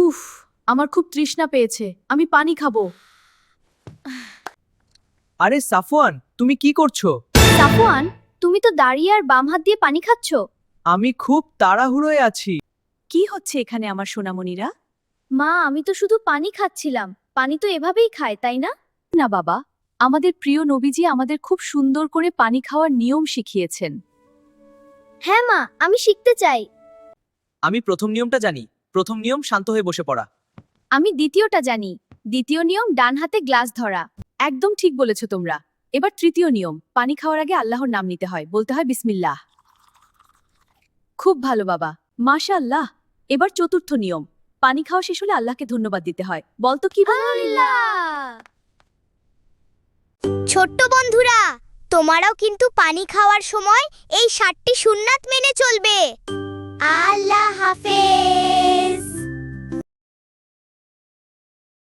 উফ, আমার খুব তৃষ্ণা পেয়েছে, আমি পানি খাবো। আরে সাফওয়ান, তুমি কি করছো? সাফওয়ান, তুমি তো দাঁড়িয়ে আর বাম হাত দিয়ে পানি খাচ্ছ। আমি খুব তাড়াহুড়োয় আছি। কি হচ্ছে এখানে আমার সোনামণিরা? মা, আমি তো শুধু পানি খাচ্ছিলাম। পানি তো এভাবেই খায়, তাই না? না বাবা, আমাদের প্রিয় নবীজি আমাদের খুব সুন্দর করে পানি খাওয়ার নিয়ম শিখিয়েছেন। হ্যাঁ মা, আমি শিখতে চাই। আমি প্রথম নিয়মটা জানি। প্রথম নিয়ম শান্ত হয়ে বসে পড়া। আমি দ্বিতীয়টা জানি। দ্বিতীয় নিয়ম ডান হাতে গ্লাস ধরা। একদম ঠিক বলেছ তোমরা। এবার তৃতীয় নিয়ম, পানি খাওয়ার আগে আল্লাহর নাম নিতে হয়, বলতে হয় বিসমিল্লাহ। খুব ভালো বাবা, মাশাআল্লাহ। এবার চতুর্থ নিয়ম, পানি খাওয়া শেষ হলে আল্লাহকে ধন্যবাদ দিতে হয়। বলতো কি? ছোট্ট বন্ধুরা, তোমারাও কিন্তু পানি খাওয়ার সময় এই 7টি সুন্নাত মেনে চলবে। আল্লাহ হাফেজ।